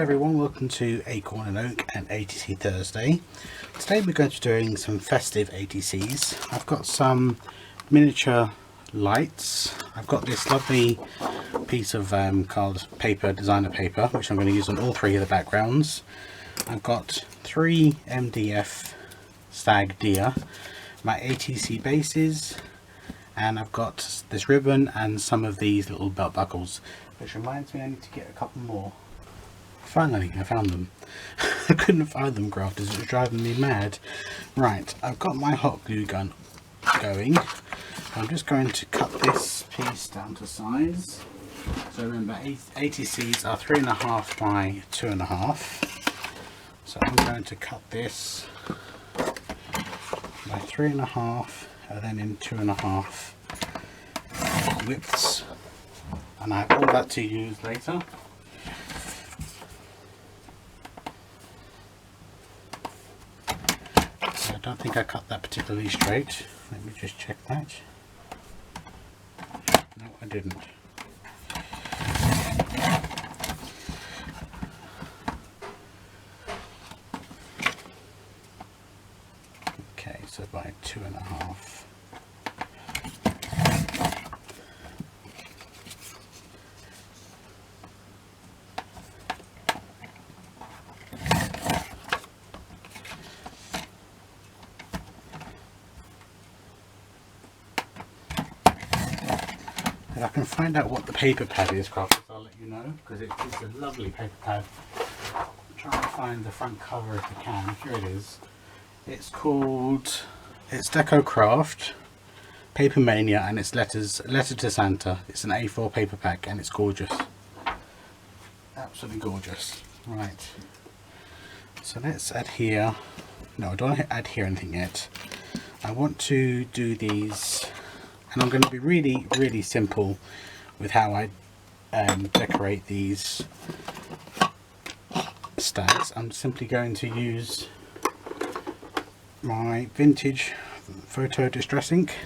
everyone, welcome to Acorn and Oak and ATC Thursday. Today we're going to be doing some festive ATCs. I've got some miniature lights. I've got this lovely piece of card paper, designer paper, which I'm going to use on all three of the backgrounds. I've got 3 MDF stag deer, my ATC bases, and I've got this ribbon and some of these little belt buckles, which reminds me I need to get a couple more. Finally, I found them. I couldn't find them, crafters. It was driving me mad. Right, I've got my hot glue gun going. I'm just going to cut this piece down to size. So remember, ATCs are 3.5 by 2.5. So I'm going to cut this by 3.5 and then in 2.5 widths. And I have all that to use later. I don't think I cut that particularly straight. Let me just check that. No, I didn't. Okay, so by 2.5. If I can find out what the paper pad is, crafters, I'll let you know, because it is a lovely paper pad. I'm trying to find the front cover if I can. Here it is. It's Deco Craft Paper Mania, and it's Letter to Santa. It's an A4 paper pack and it's gorgeous. Absolutely gorgeous. Right. So let's adhere. No, I don't want to adhere anything yet. I want to do these. And I'm going to be really simple with how I decorate these stags. I'm simply going to use my vintage photo distress ink.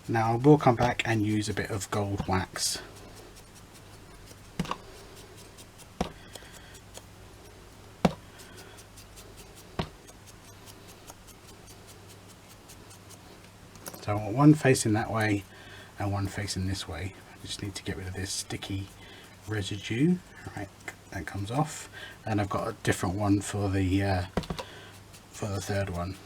Now I will come back and use a bit of gold wax. So I want one facing that way and one facing this way. I just need to get rid of this sticky residue. Right, that comes off. And I've got a different one for the third one.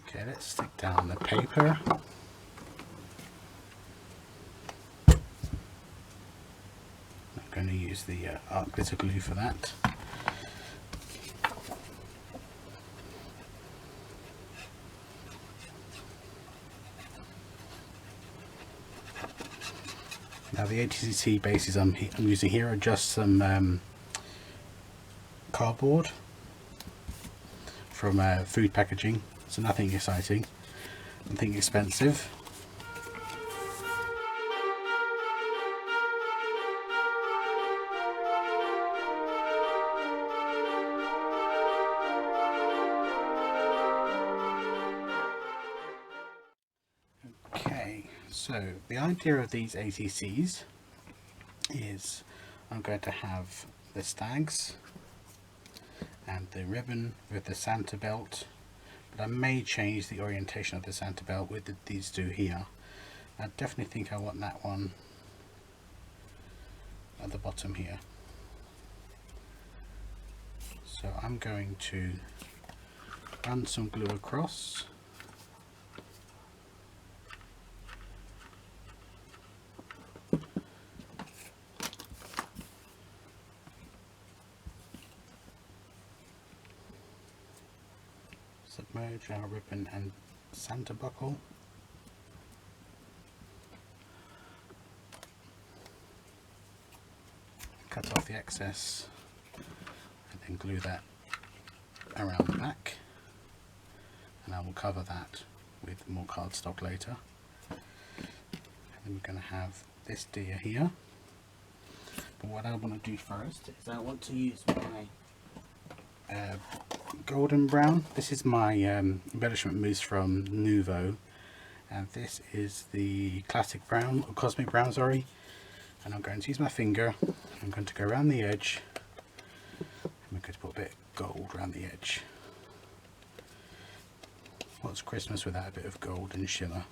Okay, let's stick down the paper. I'm going to use the art glitter glue for that. Now the ATC bases I'm using here are just some cardboard from food packaging, so nothing exciting, nothing expensive. Okay, so the idea of these ATCs is I'm going to have the stags and the ribbon with the Santa belt, but I may change the orientation of the Santa belt with these two here. I definitely think I want that one at the bottom here. So I'm going to run some glue across. Submerge our ribbon and Santa buckle. cut off the excess and then glue that around the back, and I will cover that with more cardstock later. And then we're going to have this deer here, but what I want to do first is I want to use my golden brown. This is my embellishment mousse from Nuvo, and this is the classic brown, or cosmic brown, sorry. And I'm going to use my finger. I'm going to go around the edge, and we're going to put a bit of gold around the edge. What's Christmas without a bit of gold and shimmer?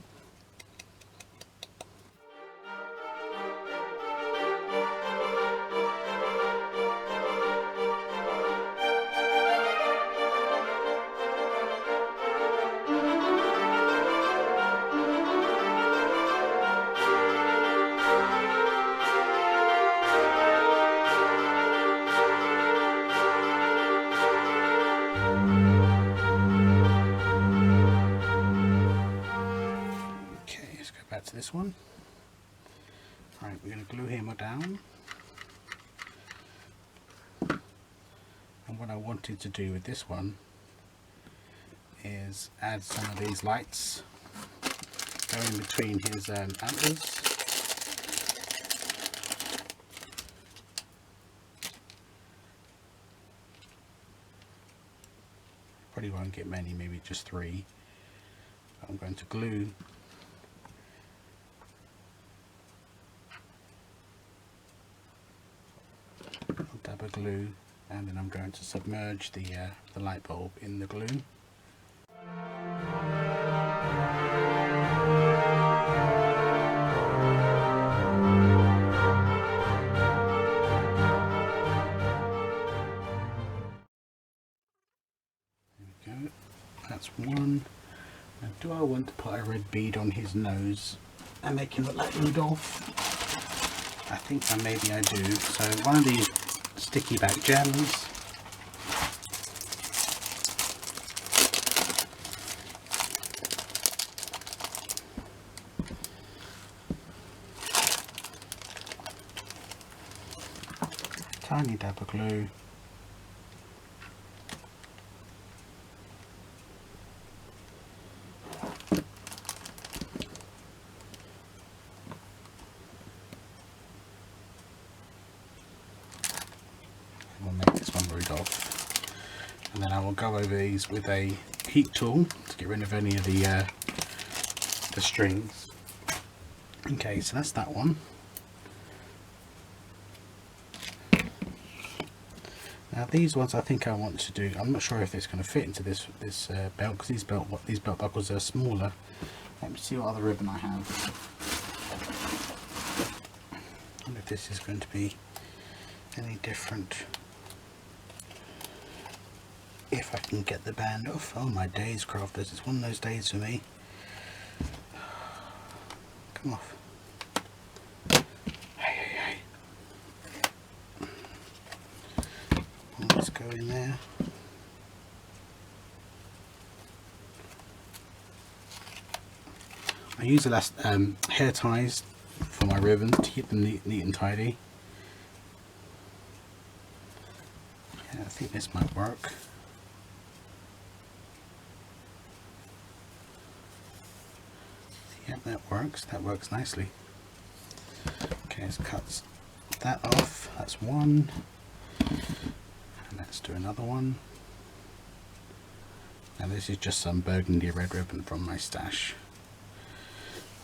Back to this one. Right, we're going to glue him down. And what I wanted to do with this one is add some of these lights going between his antlers. Probably won't get many, maybe just 3. I'm going to glue dab of glue, and then I'm going to submerge the light bulb in the glue. There we go, that's one. Now, do I want to put a red bead on his nose and make him look like Rudolph? I think maybe I do. So one of these sticky back gems. Tiny dab of glue. We'll make this one Rudolph, and then I will go over these with a heat tool to get rid of any of the strings. Okay, so that's that one. Now these ones I think I want to do, I'm not sure if it's going to fit into this belt, because these belt buckles are smaller. Let me see what other ribbon I have. I wonder if this is going to be any different. If I can get the band off. Oh my days, crafters, it's one of those days for me. Come off. Hey. Let's go in there. I use hair ties for my ribbon to keep them neat and tidy. Yeah, I think this might work. Yep, that works nicely. Okay, let's cut that off. That's one. And let's do another one. Now this is just some burgundy red ribbon from my stash.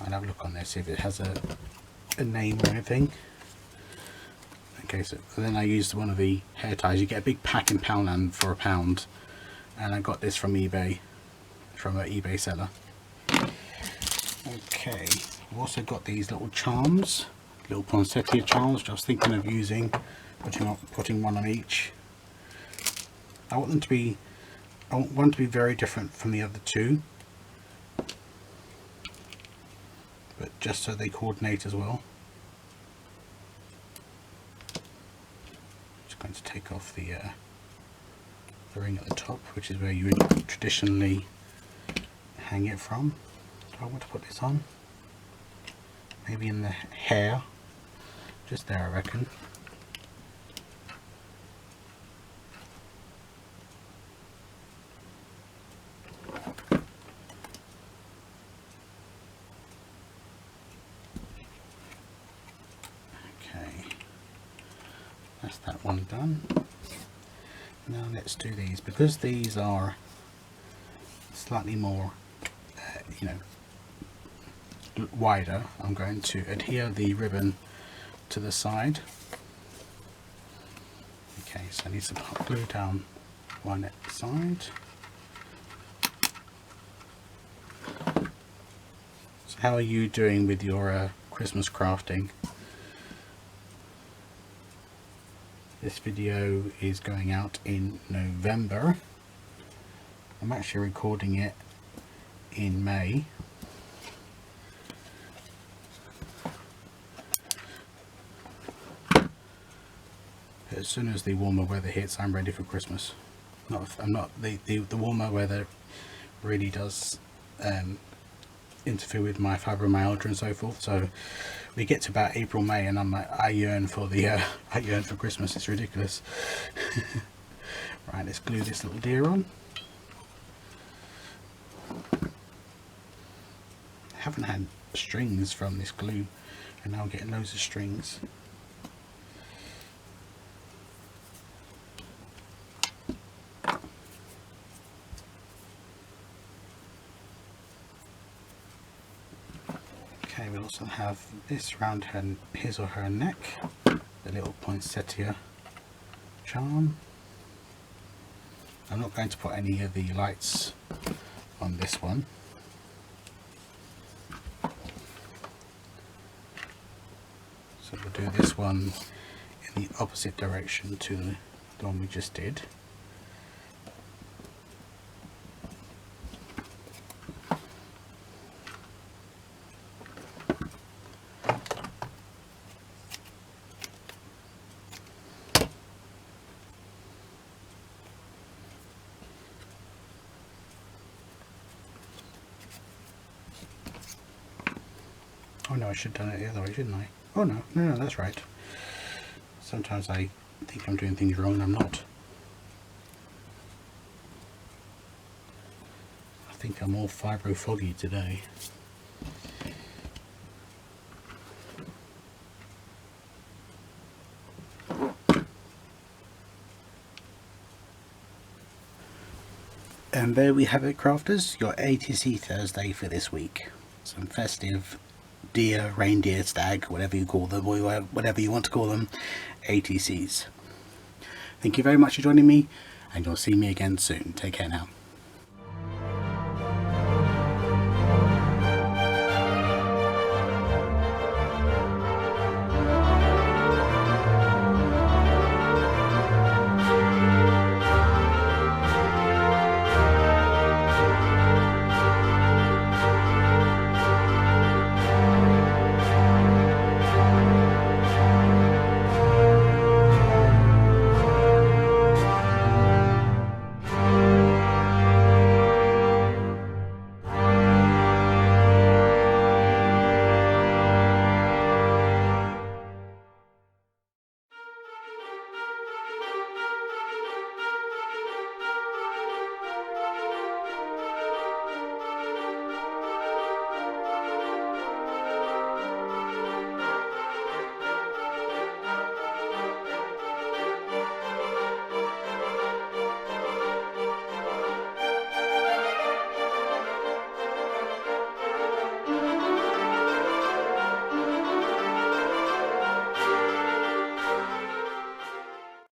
I'll have a look on there, see if it has a name or anything. Okay, so then I used one of the hair ties. You get a big pack in Poundland for £1, and I got this from eBay, from an eBay seller. Okay, I've also got these little charms, little poinsettia charms, which I was thinking of using, putting one on each. I want one to be very different from the other two, but just so they coordinate as well. Just going to take off the ring at the top, which is where you would traditionally hang it from. Do I want to put this on? Maybe in the hair, just there I reckon. That's that one done. Now let's do these, because these are slightly more wider. I'm going to adhere the ribbon to the side. Okay, so I need some hot glue down one side. So how are you doing with your Christmas crafting? This video is going out in November. I'm actually recording it in May. As soon as the warmer weather hits, I'm ready for Christmas. The warmer weather really does interfere with my fibromyalgia and so forth. So we get to about April, May, and I'm like, I yearn for Christmas. It's ridiculous. Right, let's glue this little deer on. I haven't had strings from this glue, and now I'm getting loads of strings. Okay, we also have this around his or her neck, the little poinsettia charm. I'm not going to put any of the lights on this one. So we'll do this one in the opposite direction to the one we just did. Oh no, I should have done it the other way, shouldn't I? Oh no, that's right. Sometimes I think I'm doing things wrong and I'm not. I think I'm all fibro-foggy today. And there we have it, crafters, your ATC Thursday for this week. Some festive deer, reindeer, stag, whatever you call them, or whatever you want to call them, ATCs. Thank you very much for joining me, and you'll see me again soon. Take care now.